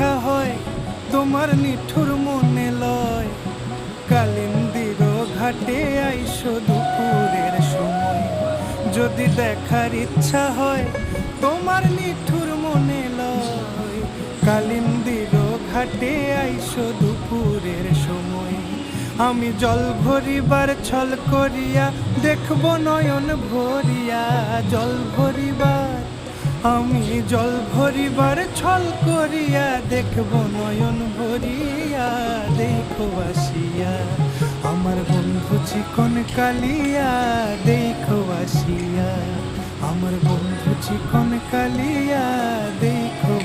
ইচ্ছা হয় তোমার নিঠুর মনে লয়, কালিন্দির ঘাটে আইসো দুপুরের সময়। যদি দেখার ইচ্ছা হয় তোমার নিঠুর মনে লয়, কালিন্দির ঘাটে আইসো দুপুরের সময়। আমি জল ভরিবার ছল করিয়া দেখব নয়ন ভরিয়া, জল ভরিবার আমি জল ভরিবার ছল করিয়া দেখব নয়ন ভরিয়া। দেখো আসিয়া আমার বন্ধু চিকন কালিয়া, দেখো আসিয়া আমার বন্ধু চিকন কালিয়া, দেখো